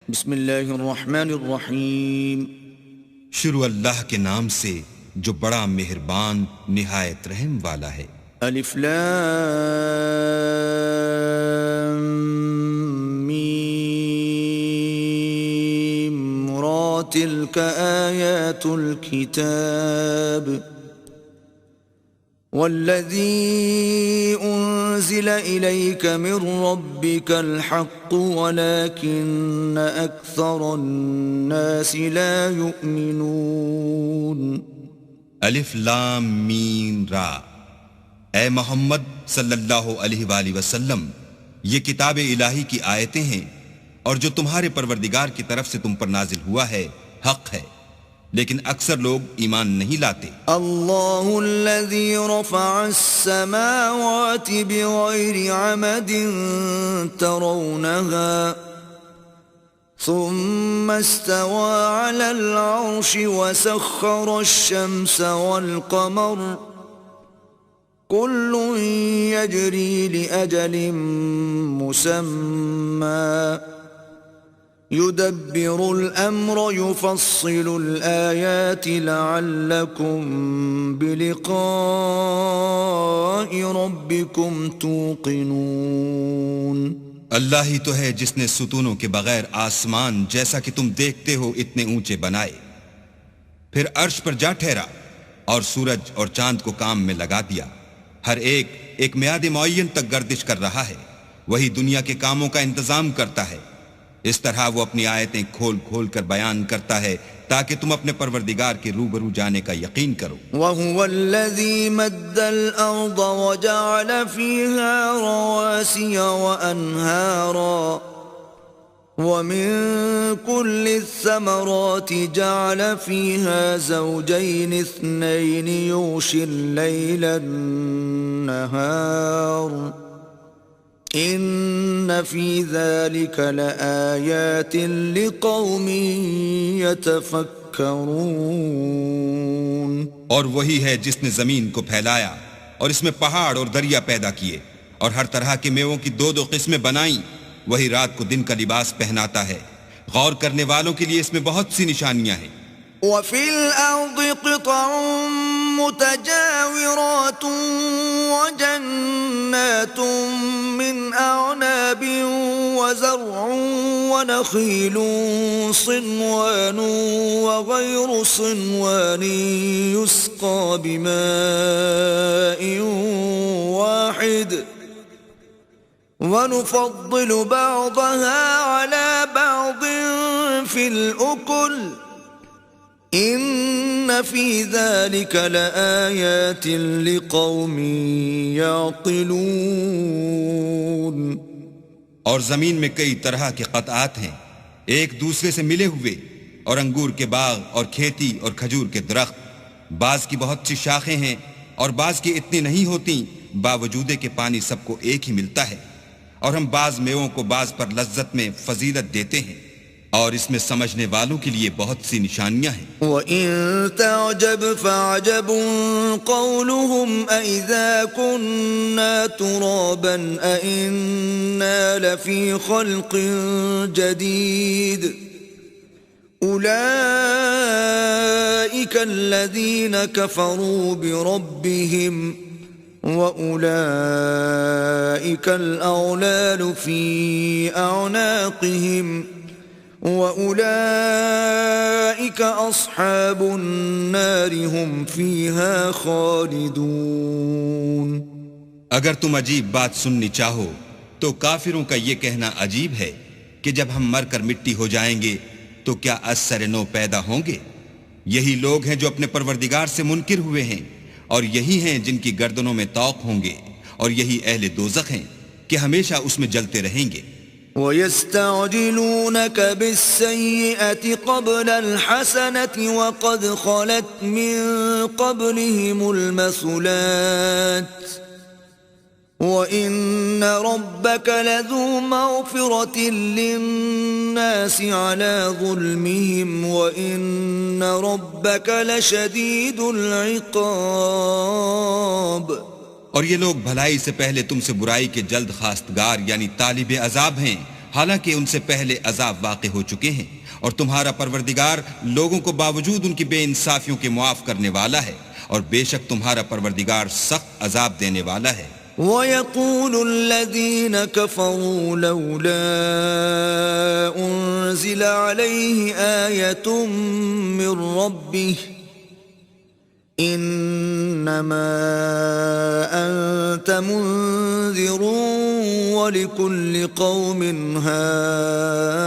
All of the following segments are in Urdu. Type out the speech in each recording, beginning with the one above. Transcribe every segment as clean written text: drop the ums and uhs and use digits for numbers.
بسم اللہ الرحمن الرحیم. شروع اللہ کے نام سے جو بڑا مہربان نہایت رحم والا ہے. الف لام میم را تلک آیات الكتاب والذی انزل الیک من ربک الحق ولکن اکثر الناس لا یؤمنون. الف لام میم را. اے محمد صلی اللہ علیہ وآلہ وسلم، یہ کتاب الہی کی آیتیں ہیں اور جو تمہارے پروردگار کی طرف سے تم پر نازل ہوا ہے حق ہے، لیکن اکثر لوگ ایمان نہیں لاتے. اللہ الذی رفع السماوات بغیر عمد ترونها ثم استوى على العرش وسخر الشمس والقمر كل يجري لأجل مسمى يدبر الأمر يفصل الآيات لعلكم بلقاء ربكم توقنون. اللہ ہی تو ہے جس نے ستونوں کے بغیر آسمان جیسا کہ تم دیکھتے ہو اتنے اونچے بنائے، پھر عرش پر جا ٹھہرا اور سورج اور چاند کو کام میں لگا دیا. ہر ایک میعاد معین تک گردش کر رہا ہے. وہی دنیا کے کاموں کا انتظام کرتا ہے. اس طرح وہ اپنی آیتیں کھول کھول کر بیان کرتا ہے تاکہ تم اپنے پروردگار کے روبرو جانے کا یقین کرو. وَهُوَ الَّذِي مَدَّ الْأَرْضَ وَجَعَلَ فِيهَا رَوَاسِيَ وَأَنْهَارًا وَمِن كُلِّ الثَّمَرَاتِ جَعَلَ فِيهَا زَوْجَيْنِ اثْنَيْنِ يُغْشِي اللَّيْلَ النَّهَارَ ان فی ذلک لآیات لقوم یتفکرون. اور وہی ہے جس نے زمین کو پھیلایا اور اس میں پہاڑ اور دریا پیدا کیے اور ہر طرح کے میووں کی دو قسمیں بنائیں. وہی رات کو دن کا لباس پہناتا ہے. غور کرنے والوں کے لیے اس میں بہت سی نشانیاں ہیں. وفي الأرض قطع متجاورات وجنات من أعناب وزرع ونخيل صنوان وغير صنوان يسقى بماء واحد ونفضل بعضها على بعض في الأكل ان فی ذلک لآیات لقوم یعقلون. اور زمین میں کئی طرح کے قطعات ہیں ایک دوسرے سے ملے ہوئے، اور انگور کے باغ اور کھیتی اور کھجور کے درخت. بعض کی بہت سی شاخیں ہیں اور بعض کی اتنی نہیں ہوتی، باوجود کہ پانی سب کو ایک ہی ملتا ہے. اور ہم بعض میووں کو بعض پر لذت میں فضیلت دیتے ہیں، اور اس میں سمجھنے والوں کے لیے بہت سی نشانیاں ہیں. وَإِن تَعْجَبْ فَعَجَبٌ قَوْلُهُمْ أَإِذَا كُنَّا تُرَابًا أَإِنَّا لَفِي خَلْقٍ جَدِيدٍ أُولَئِكَ الَّذِينَ كَفَرُوا بِرَبِّهِمْ وَأُولَئِكَ الْأَغْلَالُ فِي أَعْنَاقِهِمْ وَأُولَئِكَ أَصْحَابُ النَّارِ هُمْ فِيهَا خَالِدُونَ. اگر تم عجیب بات سننی چاہو تو کافروں کا یہ کہنا عجیب ہے کہ جب ہم مر کر مٹی ہو جائیں گے تو کیا از سر نو پیدا ہوں گے. یہی لوگ ہیں جو اپنے پروردگار سے منکر ہوئے ہیں، اور یہی ہیں جن کی گردنوں میں طوق ہوں گے، اور یہی اہل دوزخ ہیں کہ ہمیشہ اس میں جلتے رہیں گے. وَيَسْتَعْجِلُونَكَ بِالسَّيِّئَةِ قَبْلَ الْحَسَنَةِ وَقَدْ خَلَتْ مِن قَبْلِهِمُ الْمَثُلَاتُ وَإِنَّ رَبَّكَ لَذُو مَغْفِرَةٍ لِلنَّاسِ عَلَى ظُلْمِهِمْ وَإِنَّ رَبَّكَ لَشَدِيدُ الْعِقَابِ. اور یہ لوگ بھلائی سے پہلے تم سے برائی کے جلد خواستگار یعنی طالب عذاب ہیں، حالانکہ ان سے پہلے عذاب واقع ہو چکے ہیں، اور تمہارا پروردگار لوگوں کو باوجود ان کی بے انصافیوں کے معاف کرنے والا ہے، اور بے شک تمہارا پروردگار سخت عذاب دینے والا ہے۔ وَيَقُولُ الَّذِينَ كَفَرُوا لَوْلَا أُنزِلَ عَلَيْهِ آيَةٌ مِّن رَّبِّهِ إِنَّمَا أَنتَ مُنذِرٌ وَلِكُلِّ قَوْمٍ هَادٍ۔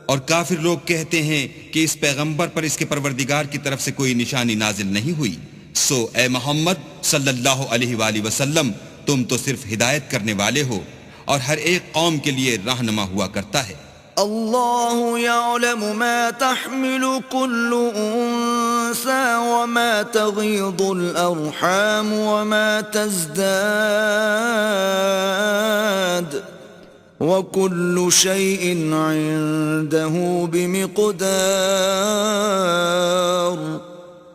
اور کافر لوگ کہتے ہیں کہ اس پیغمبر پر اس کے پروردگار کی طرف سے کوئی نشانی نازل نہیں ہوئی، سو اے محمد صلی اللہ علیہ وآلہ وسلم تم تو صرف ہدایت کرنے والے ہو، اور ہر ایک قوم کے لیے رہنما ہوا کرتا ہے۔ اللہ يعلم ما تحمل كل انثى وما تغيض الارحام وما تزداد وكل شيء عنده بمقدار۔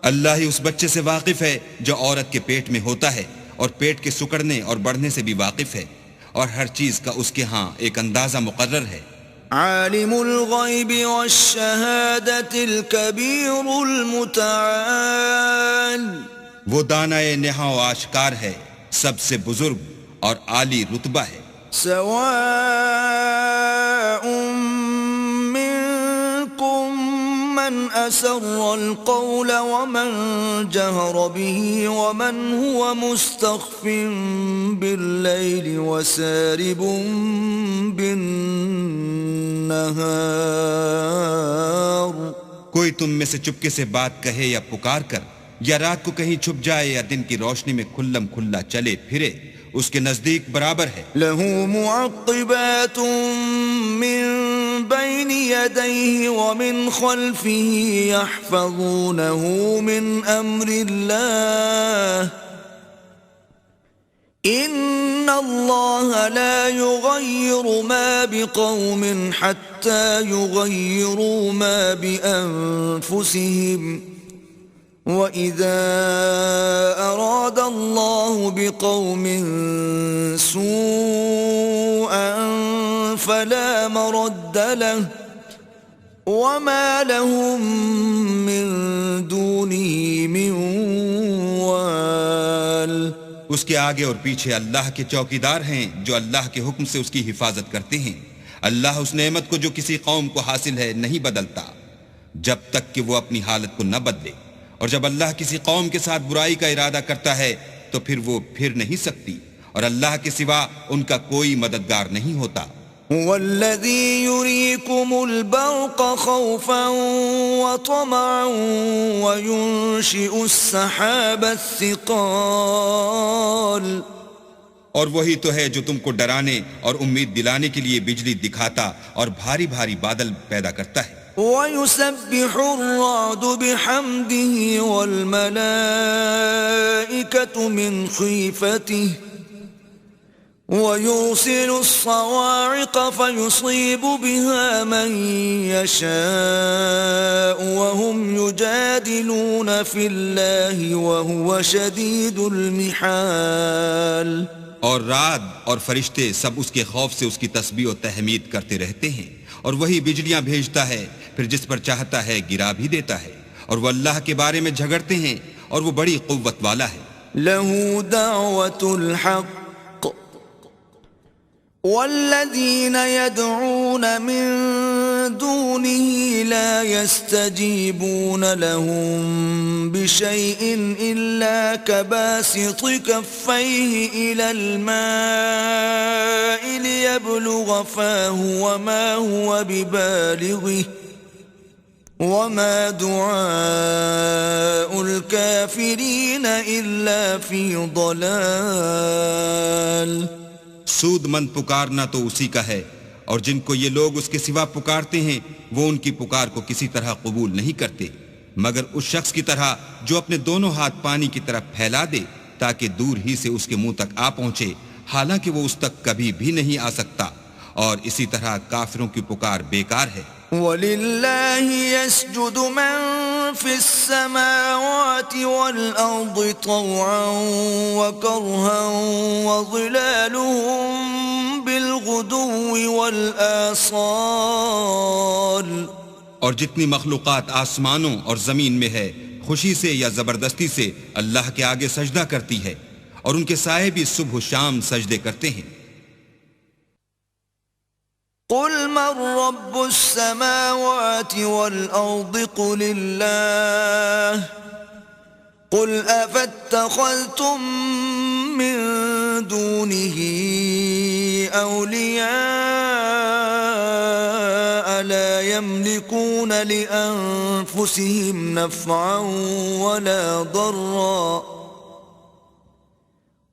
اللہ ہی اس بچے سے واقف ہے جو عورت کے پیٹ میں ہوتا ہے، اور پیٹ کے سکڑنے اور بڑھنے سے بھی واقف ہے، اور ہر چیز کا اس کے ہاں ایک اندازہ مقرر ہے۔ عالم الغیب والشہادۃ الکبیر المتعال۔ وہ دانائے نہاں و آشکار ہے، سب سے بزرگ اور عالی رتبہ ہے۔ سواء منکم من اسر القول ومن جہر به ومن هو مستخف باللیل وسارب بالنہار۔ کوئی تم میں سے چپکے سے بات کہے یا پکار کر، یا رات کو کہیں چھپ جائے یا دن کی روشنی میں کھلم کھلا چلے پھرے، اس کے نزدیک برابر ہے۔ لہ معقبات من بین یدیہ ومن خلفہ یحفظونہ من امر اللہ ان اللہ لا یغیر ما بقوم حتی یغیروا ما بانفسہم وَإِذَا أَرَادَ اللَّهُ بِقَوْمٍ سُوءًا فَلَا مَرَدَّ لَهُ وَمَا لَهُم مِّن دُونِهِ مِن وَالٍ۔ اس کے آگے اور پیچھے اللہ کے چوکیدار ہیں جو اللہ کے حکم سے اس کی حفاظت کرتے ہیں۔ اللہ اس نعمت کو جو کسی قوم کو حاصل ہے نہیں بدلتا جب تک کہ وہ اپنی حالت کو نہ بدلے، اور جب اللہ کسی قوم کے ساتھ برائی کا ارادہ کرتا ہے تو پھر وہ پھر نہیں سکتی، اور اللہ کے سوا ان کا کوئی مددگار نہیں ہوتا۔ هو الذي يريكم البرق خوفا وطمعا وينشئ السحاب الثقال۔ اور وہی تو ہے جو تم کو ڈرانے اور امید دلانے کے لیے بجلی دکھاتا اور بھاری بھاری بادل پیدا کرتا ہے۔ وَيُسَبِّحُ الرَّعْدُ بِحَمْدِهِ وَالْمَلَائِكَةُ مِنْ خِيفَتِهِ وَيُرْسِلُ الصَّوَاعِقَ فَيُصِيبُ بِهَا مَنْ يَشَاءُ وَهُمْ يُجَادِلُونَ فِي اللَّهِ وَهُوَ شَدِيدُ الْمِحَالِ۔ اور رعد اور فرشتے سب اس کے خوف سے اس کی تسبیح و تحمید کرتے رہتے ہیں، اور وہی بجلیاں بھیجتا ہے، پھر جس پر چاہتا ہے گرا بھی دیتا ہے، اور وہ اللہ کے بارے میں جھگڑتے ہیں، اور وہ بڑی قوت والا ہے۔ لَهُ دَعْوَةُ الْحَقِّ وَالَّذِينَ يَدْعُونَ مِن دُونِهِ لَا يَسْتَجِيبُونَ لَهُم بِشَيْءٍ إِلَّا كَبَاسِطِ كَفَّيْهِ إِلَى الْمَاءِ لِيَبْلُغَ فَاهُ وَمَا هُوَ بِبَالِغِهِ وَمَا دُعَاءُ الْكَافِرِينَ إِلَّا فِي ضَلَالٍ۔ سود مند پکارنا تو اسی کا ہے، اور جن کو یہ لوگ اس کے سوا پکارتے ہیں وہ ان کی پکار کو کسی طرح قبول نہیں کرتے، مگر اس شخص کی طرح جو اپنے دونوں ہاتھ پانی کی طرف پھیلا دے تاکہ دور ہی سے اس کے منہ تک آ پہنچے، حالانکہ وہ اس تک کبھی بھی نہیں آ سکتا، اور اسی طرح کافروں کی پکار بیکار ہے۔ وَلِلَّهِ يَسْجُدُ مَن فِي السَّمَاوَاتِ وَالْأَرْضِ طَوْعًا وَكَرْهًا وَظِلَالُهُم بِالْغُدُوِّ بالغدو والآصال اور جتنی مخلوقات آسمانوں اور زمین میں ہے خوشی سے یا زبردستی سے اللہ کے آگے سجدہ کرتی ہے، اور ان کے سائے بھی صبح و شام سجدے کرتے ہیں۔ قل من رب السماوات والأرض قل الله قل أفاتخذتم من دونه أولياء لا يملكون لأنفسهم نفعا ولا ضرا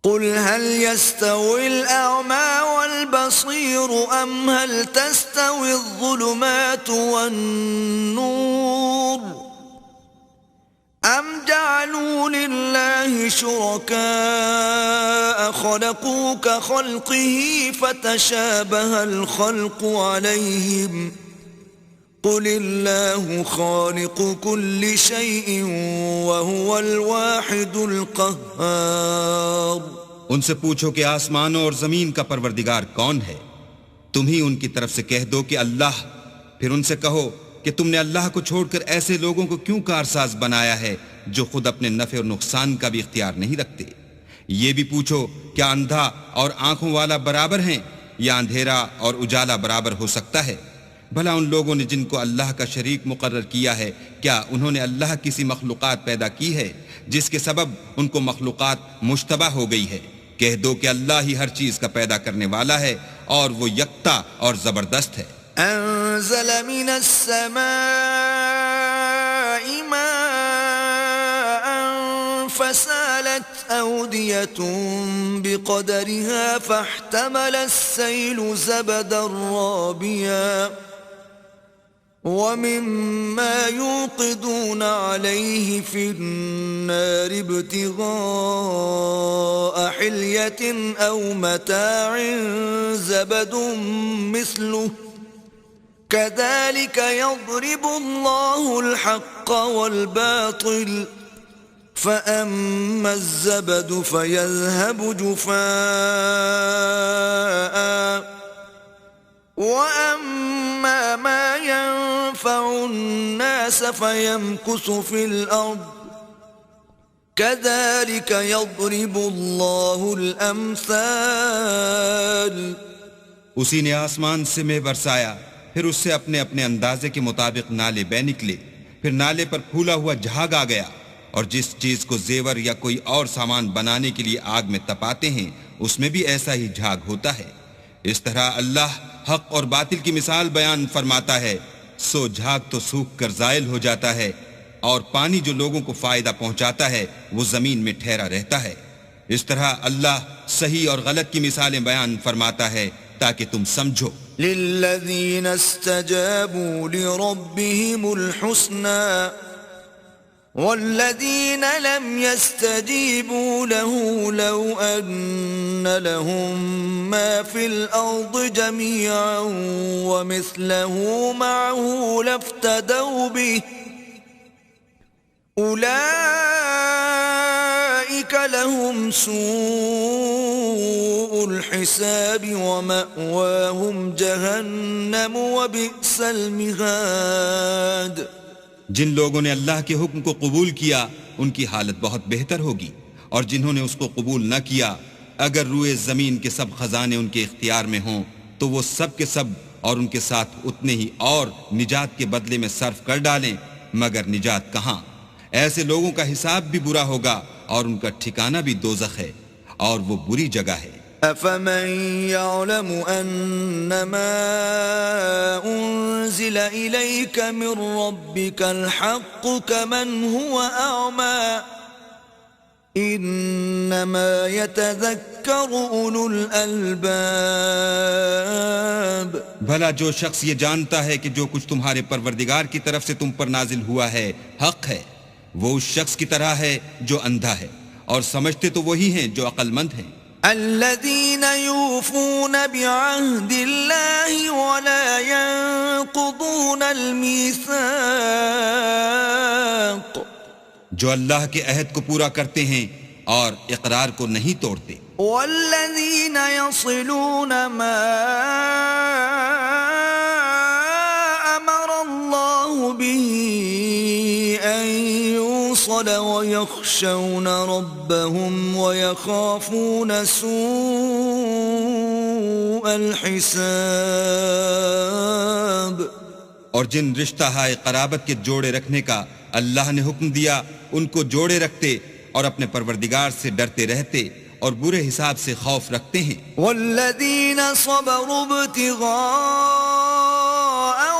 قل هل يستوي الأعمى والبصير أم هل تستوي الظلمات والنور أم جعلوا لله شركاء خلقوا كخلقه فتشابه الخلق عليهم قل الله خالق كل شيء وهو الواحد القهار۔ ان سے پوچھو کہ آسمانوں اور زمین کا پروردگار کون ہے؟ تم ہی ان کی طرف سے کہہ دو کہ اللہ۔ پھر ان سے کہو کہ تم نے اللہ کو چھوڑ کر ایسے لوگوں کو کیوں کارساز بنایا ہے جو خود اپنے نفع اور نقصان کا بھی اختیار نہیں رکھتے؟ یہ بھی پوچھو کیا اندھا اور آنکھوں والا برابر ہیں یا اندھیرا اور اجالا برابر ہو سکتا ہے؟ بھلا ان لوگوں نے جن کو اللہ کا شریک مقرر کیا ہے، کیا انہوں نے اللہ کسی مخلوقات پیدا کی ہے جس کے سبب ان کو مخلوقات مشتبہ ہو گئی ہے؟ کہہ دو کہ اللہ ہی ہر چیز کا پیدا کرنے والا ہے اور وہ یکتا اور زبردست ہے۔ انزل من السماء ماء فسالت أودية بقدرها فاحتمل السيل زبدا رابيا ومما يوقدون عليه في النار ابتغاء حلية أو متاع زبد مثله كذلك يضرب الله الحق والباطل فأما الزبد فيذهب جفاء وأما ما ينفع الناس فيمكث في الأرض كذلك يضرب الله الأمثال۔ اسی نے آسمان سے مے برسایا، پھر اس سے اپنے اپنے اندازے کے مطابق نالے بہ نکلے، پھر نالے پر پھولا ہوا جھاگ آ گیا، اور جس چیز کو زیور یا کوئی اور سامان بنانے کے لیے آگ میں تپاتے ہیں اس میں بھی ایسا ہی جھاگ ہوتا ہے۔ اس طرح اللہ حق اور باطل کی مثال بیان فرماتا ہے، سو جھاگ تو سوکھ کر زائل ہو جاتا ہے، اور پانی جو لوگوں کو فائدہ پہنچاتا ہے وہ زمین میں ٹھہرا رہتا ہے۔ اس طرح اللہ صحیح اور غلط کی مثالیں بیان فرماتا ہے تاکہ تم سمجھو۔ للذین استجابوا لربهم الحسنى والذین لم يستجیبوا له لو ان لهم ما في الارض جميعا ومثله معه لافتدوا به اولئک لهم سوء الحساب ومأواهم جہنم وبئس المہاد۔ جن لوگوں نے اللہ کے حکم کو قبول کیا ان کی حالت بہت بہتر ہوگی، اور جنہوں نے اس کو قبول نہ کیا اگر روئے زمین کے سب خزانے ان کے اختیار میں ہوں تو وہ سب کے سب اور ان کے ساتھ اتنے ہی اور نجات کے بدلے میں صرف کر ڈالیں، مگر نجات کہاں؟ ایسے لوگوں کا حساب بھی برا ہوگا اور ان کا ٹھکانہ بھی دوزخ ہے، اور وہ بری جگہ ہے۔ أَفَمَنْ يَعْلَمُ أَنَّمَا أُنزِلَ إِلَيْكَ مِنْ رَبِّكَ الْحَقُّ كَمَنْ هُوَ أَعْمَى إِنَّمَا يَتَذَكَّرُ أُولُو الْأَلْبَابِ۔ بھلا جو شخص یہ جانتا ہے کہ جو کچھ تمہارے پروردگار کی طرف سے تم پر نازل ہوا ہے حق ہے، وہ اس شخص کی طرح ہے جو اندھا ہے، اور سمجھتے تو وہی ہیں جو عقل مند ہیں۔ الذين يوفون بعهد الله ولا ينقضون الميثاق، جو اللہ کے عہد کو پورا کرتے ہیں اور اقرار کو نہیں توڑتے۔ والذين يصلون ما يخشون ربهم ويخافون سوء الحساب. اور جن رشتہ ہائے قرابت کے جوڑے رکھنے کا اللہ نے حکم دیا ان کو جوڑے رکھتے اور اپنے پروردگار سے ڈرتے رہتے اور برے حساب سے خوف رکھتے ہیں. والذین صبروا ابتغاء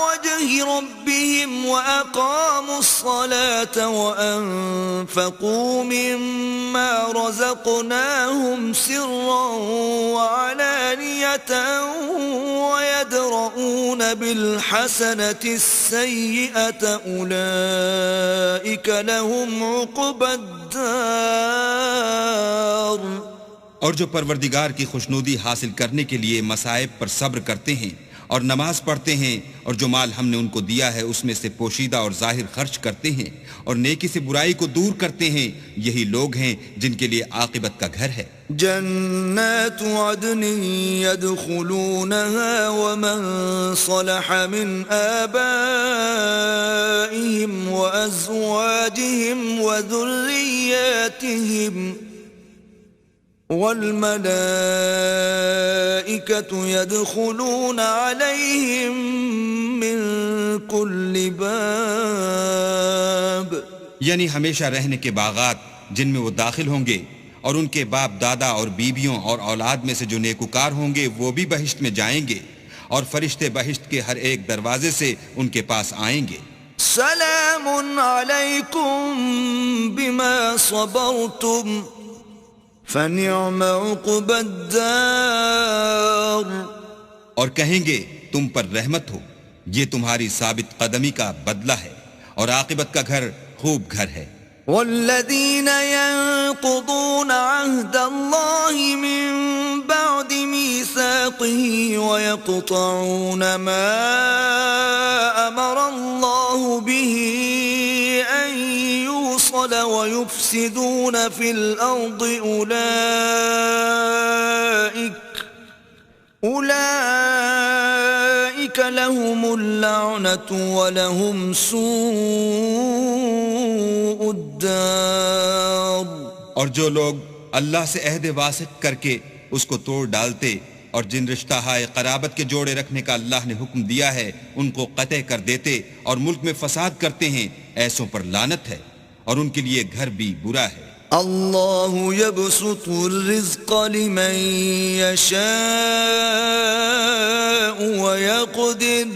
وجه ربهم وأقاموا الصلاة وأنفقوا مما رزقناهم سرا وعلانية ويدرؤون بالحسنة السيئة أولئك لهم عقبى الدار. اور جو پروردگار کی خوشنودی حاصل کرنے کے لیے مصائب پر صبر کرتے ہیں اور نماز پڑھتے ہیں اور جو مال ہم نے ان کو دیا ہے اس میں سے پوشیدہ اور ظاہر خرچ کرتے ہیں اور نیکی سے برائی کو دور کرتے ہیں، یہی لوگ ہیں جن کے لیے عاقبت کا گھر ہے. جنات عدن يدخلونها ومن صلح من آبائهم وأزواجهم وذرياتهم والملائكة يدخلون عليهم من كل باب. یعنی ہمیشہ رہنے کے باغات جن میں وہ داخل ہوں گے، اور ان کے باپ دادا اور بیویوں اور اولاد میں سے جو نیکوکار ہوں گے وہ بھی بہشت میں جائیں گے، اور فرشتے بہشت کے ہر ایک دروازے سے ان کے پاس آئیں گے. سلام علیکم بما صبرتم فنعم عقبى الدار. اور کہیں گے تم پر رحمت ہو، یہ تمہاری ثابت قدمی کا بدلہ ہے، اور عاقبت کا گھر خوب گھر ہے. والذین ينقضون عهد الله من بعد ميثاقه ويقطعون ما أمر الله به أن يوصل ويفسدون في الأرض أولئك لهم اللعنة ولهم سوء الدار. اور جو لوگ اللہ سے عہد واسق کر کے اس کو توڑ ڈالتے اور جن رشتہ ہائے قرابت کے جوڑے رکھنے کا اللہ نے حکم دیا ہے ان کو قطع کر دیتے اور ملک میں فساد کرتے ہیں، ایسوں پر لعنت ہے اور ان کے لیے گھر بھی برا ہے. اللہ يبسط الرزق لمن يشاء ويقدر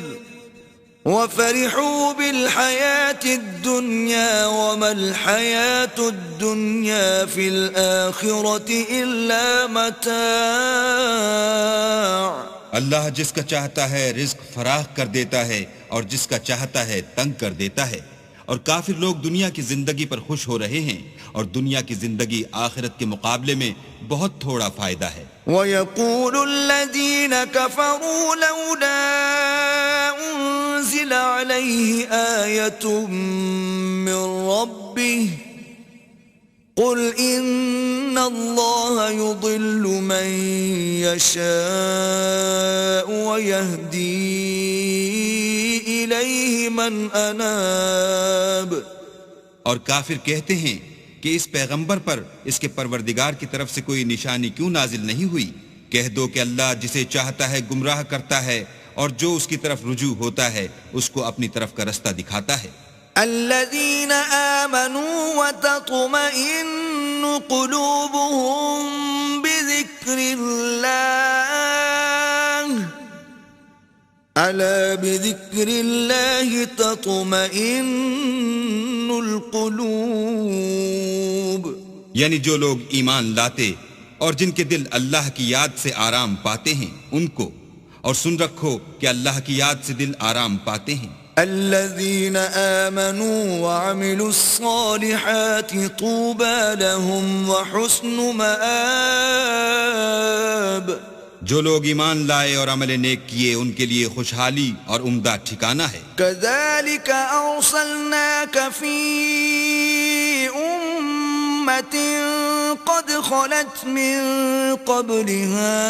وفرحوا بالحياة الدنيا وما الحياة الدنيا في الآخرة إلا متاع. اللہ جس کا چاہتا ہے رزق فراخ کر دیتا ہے اور جس کا چاہتا ہے تنگ کر دیتا ہے، اور کافر لوگ دنیا کی زندگی پر خوش ہو رہے ہیں اور دنیا کی زندگی آخرت کے مقابلے میں بہت تھوڑا فائدہ ہے. وَيَقُولُ الَّذِينَ كَفَرُوا لَوْلَا أُنزِلَ عَلَيْهِ آيَةٌ مِّن رَّبِّهِ قُلْ إِنَّ اللَّهَ يُضِلُّ مَن يَشَاءُ وَيَهْدِي إِلَيْهِ مَنْ أَنَابَ. اور کافر کہتے ہیں کہ اس پیغمبر پر اس کے پروردگار کی طرف سے کوئی نشانی کیوں نازل نہیں ہوئی؟ کہہ دو کہ اللہ جسے چاہتا ہے گمراہ کرتا ہے اور جو اس کی طرف رجوع ہوتا ہے اس کو اپنی طرف کا رستہ دکھاتا ہے. الذين آمنوا وتطمئن قلوبهم بذكر الله ألا بذكر الله تطمئن القلوب. یعنی جو لوگ ایمان لاتے اور جن کے دل اللہ کی یاد سے آرام پاتے ہیں ان کو، اور سن رکھو کہ اللہ کی یاد سے دل آرام پاتے ہیں. الذين آمنوا وعملوا الصالحات طوبى لهم وحسن مآب. جو لوگ ایمان لائے اور عمل نیک کیے ان کے لیے خوشحالی اور عمدہ ٹھکانہ ہے. كذلك أرسلناك في أمة قد خلت من قبلها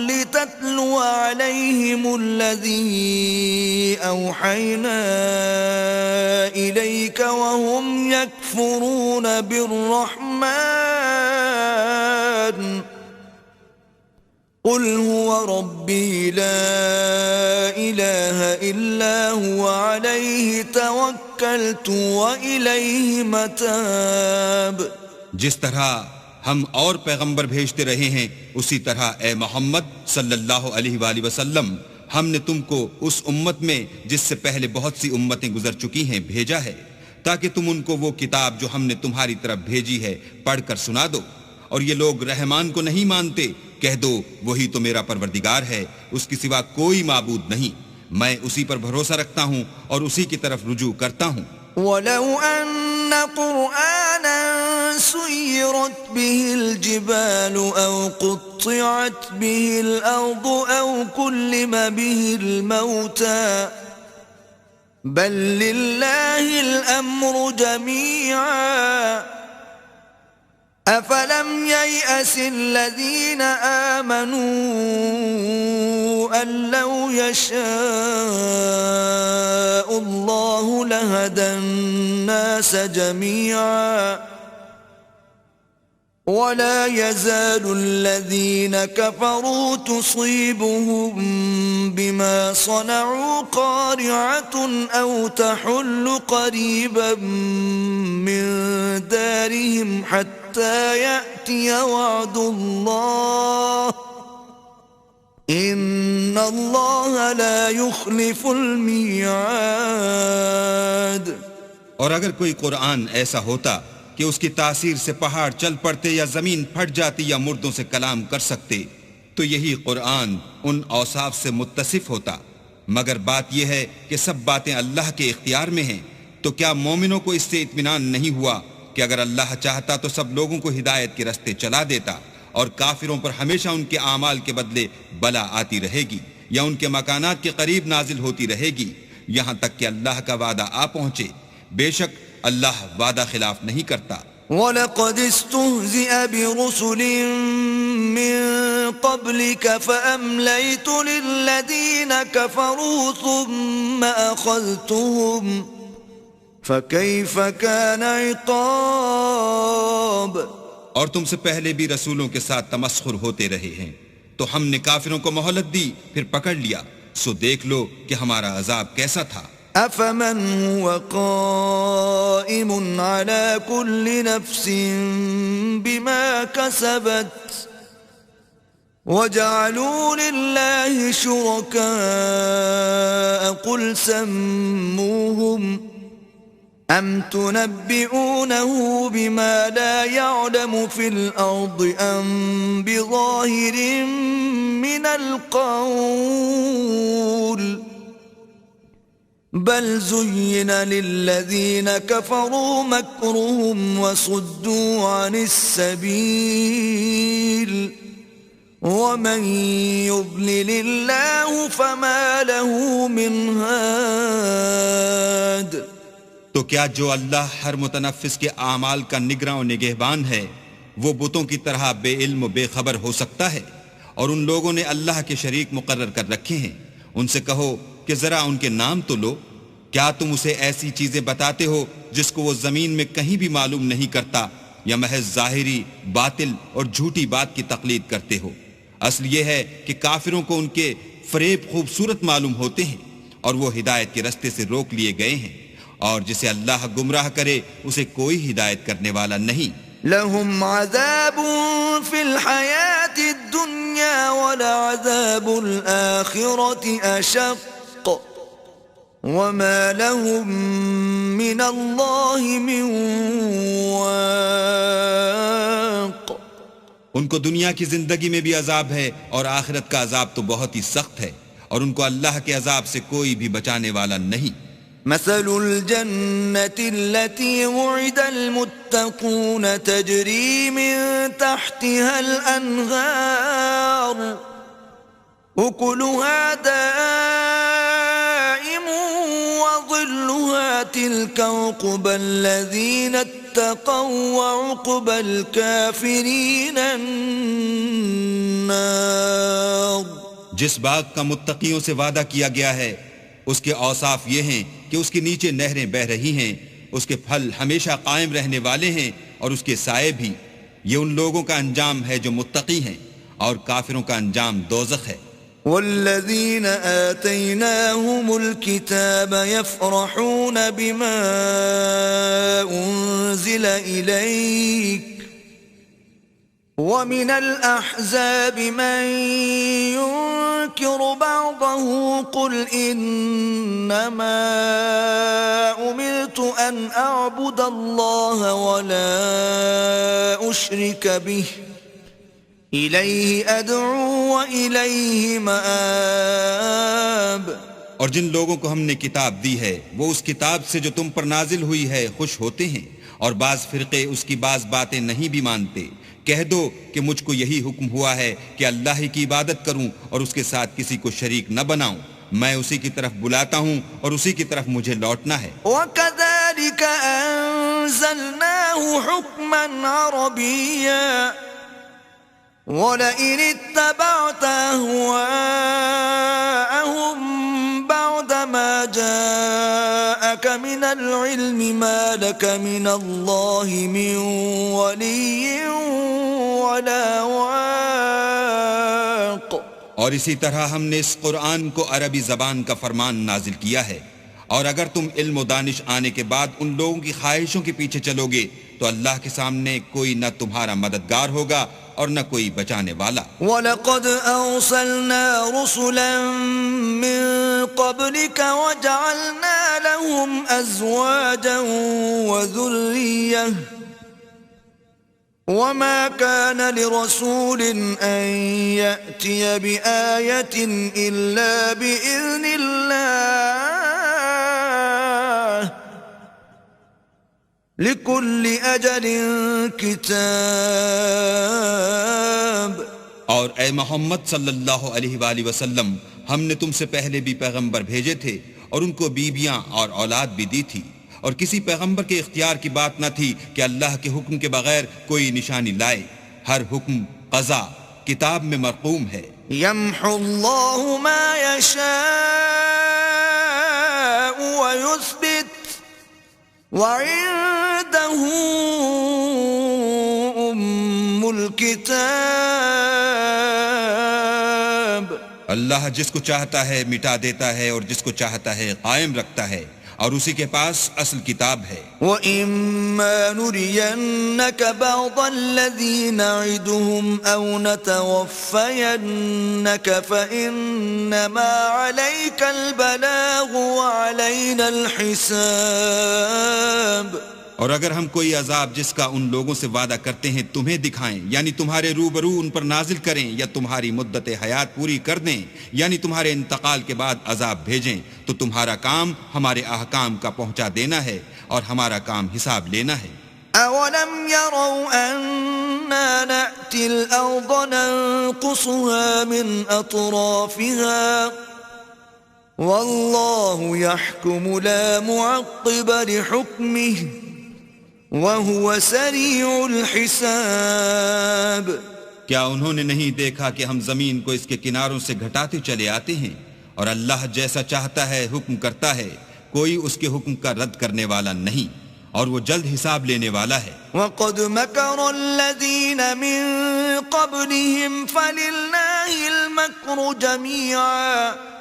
لتتلو عليهم الذي أوحينا إليك وهم يكفرون يكفرون بالرحمن قل هو ربي لا إله إلا هو عليه توكلت وإليه متاب. جس طرح ہم اور پیغمبر بھیجتے رہے ہیں اسی طرح اے محمد صلی اللہ علیہ وآلہ وسلم ہم نے تم کو اس امت میں جس سے پہلے بہت سی امتیں گزر چکی ہیں بھیجا ہے تاکہ تم ان کو وہ کتاب جو ہم نے تمہاری طرف بھیجی ہے پڑھ کر سنا دو. اور یہ لوگ رحمان کو نہیں مانتے، کہہ دو وہی تو میرا پروردگار ہے، اس کے سوا کوئی معبود نہیں، میں اسی پر بھروسہ رکھتا ہوں اور اسی کی طرف رجوع کرتا ہوں. وَلَوْ أَنَّ قُرْآنًا سُيِّرَتْ بِهِ الْجِبَالُ أَوْ قُطِّعَتْ بِهِ الْأَرْضُ أَوْ كُلِّمَ بِهِ الْمَوْتَى بَلْ لِلَّهِ الْأَمْرُ جَمِيعًا أَفَلَمْ يَيْأَسِ الَّذِينَ آمَنُوا أَن لَّوْ يَشَاءُ اللَّهُ لَهَدَى النَّاسَ جَمِيعًا وَلَا يَزَالُ الَّذِينَ كَفَرُوا تُصِيبُهُم بِمَا صَنَعُوا قَارِعَةٌ أَوْ تَحُلُّ قَرِيبًا مِّن دَارِهِمْ حَتَّى يَأْتِيَ وَعْدُ اللَّهِ إِنَّ اللَّهَ لَا يُخْلِفُ الْمِيعَادَ. اور اگر کوئی قرآن ایسا ہوتا کہ اس کی تاثیر سے پہاڑ چل پڑتے یا زمین پھٹ جاتی یا مردوں سے کلام کر سکتے تو یہی قرآن ان اوصاف سے متصف ہوتا. مگر بات یہ ہے کہ سب باتیں اللہ کے اختیار میں ہیں. تو کیا مومنوں کو اس سے اطمینان نہیں ہوا کہ اگر اللہ چاہتا تو سب لوگوں کو ہدایت کے رستے چلا دیتا اور کافروں پر ہمیشہ ان کے اعمال کے بدلے بلا آتی رہے گی یا ان کے مکانات کے قریب نازل ہوتی رہے گی یہاں تک کہ اللہ کا وعدہ آ پہنچے. بے شک اللہ وعدہ خلاف نہیں کرتا. وَلَقَدِ اسْتُهْزِئَ بِرُسُلٍ مِّن قَبْلِكَ فَأَمْلَيْتُ لِلَّذِينَ كَفَرُوا ثُمَّ أَخَذْتُهُمْ فَكَيْفَ كَانَ عِقَابِ. اور تم سے پہلے بھی رسولوں کے ساتھ تمسخر ہوتے رہے ہیں تو ہم نے کافروں کو مہلت دی پھر پکڑ لیا، سو دیکھ لو کہ ہمارا عذاب کیسا تھا. أَفَمَنْ هُوَ قَائِمٌ عَلَى كُلِّ نَفْسٍ بِمَا كَسَبَتْ وَجَعَلُوا لِلَّهِ شُرَكَاءَ قُلْ سَمُّوهُمْ أَمْ تُنَبِّئُونَهُ بِمَا لَا يَعْلَمُ فِي الْأَرْضِ أَمْ بِظَاهِرٍ مِّنَ الْقَوْلِ بل زين للذين كفروا مكرهم وصدوا عن السبيل ومن يضلل الله فما له من هاد. تو کیا جو اللہ ہر متنفس کے اعمال کا نگراں و نگہبان ہے وہ بتوں کی طرح بے علم و بے خبر ہو سکتا ہے؟ اور ان لوگوں نے اللہ کے شریک مقرر کر رکھے ہیں. ان سے کہو کہ ذرا ان کے نام تو لو. کیا تم اسے ایسی چیزیں بتاتے ہو جس کو وہ زمین میں کہیں بھی معلوم نہیں کرتا یا محض ظاہری باطل اور جھوٹی بات کی تقلید کرتے ہو؟ اصل یہ ہے کہ کافروں کو ان کے فریب خوبصورت معلوم ہوتے ہیں اور وہ ہدایت کے رستے سے روک لیے گئے ہیں، اور جسے اللہ گمراہ کرے اسے کوئی ہدایت کرنے والا نہیں. لهم عذاب في الحياة الدنيا ولعذاب الآخرة أشق وما لهم من الله من واق. ان کو دنیا کی زندگی میں بھی عذاب ہے اور آخرت کا عذاب تو بہت ہی سخت ہے، اور ان کو اللہ کے عذاب سے کوئی بھی بچانے والا نہیں. مثل الجنة التي وعد المتقون تجري من تحتها الأنهار أكلها دائم وظلها تلك عقبى الذين اتقوا وعقبى الكافرين النار. جس باغ کا متقیوں سے وعدہ کیا گیا ہے اس کے اوصاف یہ ہیں کہ اس کے نیچے نہریں بہ رہی ہیں، اس کے پھل ہمیشہ قائم رہنے والے ہیں اور اس کے سائے بھی. یہ ان لوگوں کا انجام ہے جو متقی ہیں، اور کافروں کا انجام دوزخ ہے. والذين آتيناهم الكتاب يفرحون بما أنزل إليك ومن الأحزاب من ينكر بعضه قل إنما أمرت أن أعبد الله ولا أشرك به إِلَيْهِ أَدْعُو وَإِلَيْهِ مَآبِ. اور جن لوگوں کو ہم نے کتاب دی ہے وہ اس کتاب سے جو تم پر نازل ہوئی ہے خوش ہوتے ہیں، اور بعض فرقے اس کی بعض باتیں نہیں بھی مانتے. کہہ دو کہ مجھ کو یہی حکم ہوا ہے کہ اللہ ہی کی عبادت کروں اور اس کے ساتھ کسی کو شریک نہ بناؤں. میں اسی کی طرف بلاتا ہوں اور اسی کی طرف مجھے لوٹنا ہے. وَكَذَلِكَ أَنزَلْنَاهُ حُكْمًا عَرَبِيًّا وَلَئِنِ اتَّبَعْتَ أَهْوَاءَهُمْ بَعْدَ مَا جَاءَكَ مِنَ الْعِلْمِ مَا لَكَ مِنَ اللَّهِ مِنْ وَلِيٍّ وَلَا وَاقٍ. اور اسی طرح ہم نے اس قرآن کو عربی زبان کا فرمان نازل کیا ہے، اور اگر تم علم و دانش آنے کے بعد ان لوگوں کی خواہشوں کے پیچھے چلو گے تو اللہ کے سامنے کوئی نہ تمہارا مددگار ہوگا اور نہ کوئی بچانے والا. وَلَقَدْ أَرْسَلْنَا رُسُلًا مِّن قَبْلِكَ وَجَعَلْنَا لَهُمْ أَزْوَاجًا وَذُرِّيَّةً وَمَا كَانَ لِرَسُولٍ أَن يَأْتِيَ بِآيَةٍ إِلَّا بِإِذْنِ اللَّهِ لِكُلِّ أَجَلٍ كِتَابٌ. اور اے محمد صلی اللہ علیہ وآلہ وسلم، ہم نے تم سے پہلے بھی پیغمبر بھیجے تھے اور ان کو بیویاں اور اولاد بھی دی تھی، اور کسی پیغمبر کے اختیار کی بات نہ تھی کہ اللہ کے حکم کے بغیر کوئی نشانی لائے. ہر حکم قضا کتاب میں مرقوم ہے. يَمْحُو اللَّهُ مَا يَشَاءُ وَيُثْبِتُ وَعِندَهُ أُمُّ الْكِتَابِ. اللہ جس کو چاہتا ہے مٹا دیتا ہے اور جس کو چاہتا ہے قائم رکھتا ہے، اور اسی کے پاس اصل کتاب ہے. وَإِمَّا نُرِيَنَّكَ بَعْضَ الَّذِي نَعِدُهُمْ أَوْ نَتَوَفَّيَنَّكَ فَإِنَّمَا عَلَيْكَ الْبَلَاغُ وَعَلَيْنَا الْحِسَابُ. اور اگر ہم کوئی عذاب جس کا ان لوگوں سے وعدہ کرتے ہیں تمہیں دکھائیں، یعنی تمہارے روبرو ان پر نازل کریں، یا تمہاری مدت حیات پوری کر دیں، یعنی تمہارے انتقال کے بعد عذاب بھیجیں، تو تمہارا کام ہمارے احکام کا پہنچا دینا ہے اور ہمارا کام حساب لینا ہے. أَوَلَمْ يَرَوْا أَنَّا نَأْتِي الْأَرْضَ نَنقُصُهَا مِنْ أَطْرَافِهَا وَاللَّهُ يَحْكُمُ لَا مُعَقِّبَ لِحُكْمِهِ وَهُوَ سَرِيعُ الْحِسَابِ. کیا انہوں نے نہیں دیکھا کہ ہم زمین کو اس کے کناروں سے گھٹاتے چلے آتے ہیں، اور اللہ جیسا چاہتا ہے حکم کرتا ہے، کوئی اس کے حکم کا رد کرنے والا نہیں، اور وہ جلد حساب لینے والا ہے. وَقَدْ مَكَرَ الَّذِينَ مِن قَبْلِهِمْ فَلِلَّهِ الْمَكْرُ جَمِيعًا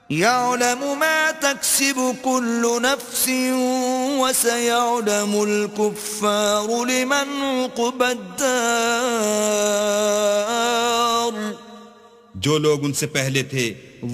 يَعْلَمُ مَا تَكْسِبُ كُلُّ نَفْسٍ وَسَيَعْلَمُ الْكُفَّارُ لِمَنْ عُقْبَى الدَّارِ. جو لوگ ان سے پہلے تھے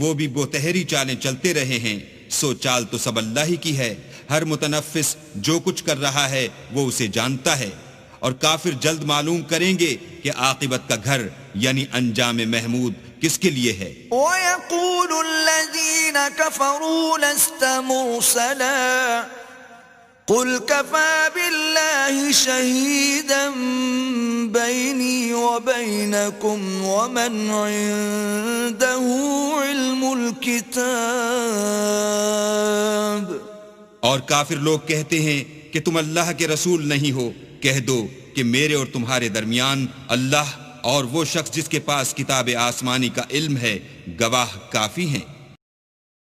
وہ بھی بہتری چالیں چلتے رہے ہیں، سو چال تو سب اللہ ہی کی ہے. ہر متنفس جو کچھ کر رہا ہے وہ اسے جانتا ہے، اور کافر جلد معلوم کریں گے کہ عاقبت کا گھر یعنی انجام محمود کس کے لیے ہے. وَيَقُولُ الَّذِينَ كَفَرُوا لَسْتَ مُرْسَلًا قُلْ كَفَى بِاللَّهِ شَهِيدًا بَيْنِي وَبَيْنَكُمْ وَمَنْ عِندَهُ عِلْمُ الْكِتَابِ. اور کافر لوگ کہتے ہیں کہ تم اللہ کے رسول نہیں ہو. کہہ دو کہ میرے اور تمہارے درمیان اللہ اور وہ شخص جس کے پاس کتاب آسمانی کا علم ہے گواہ کافی ہیں.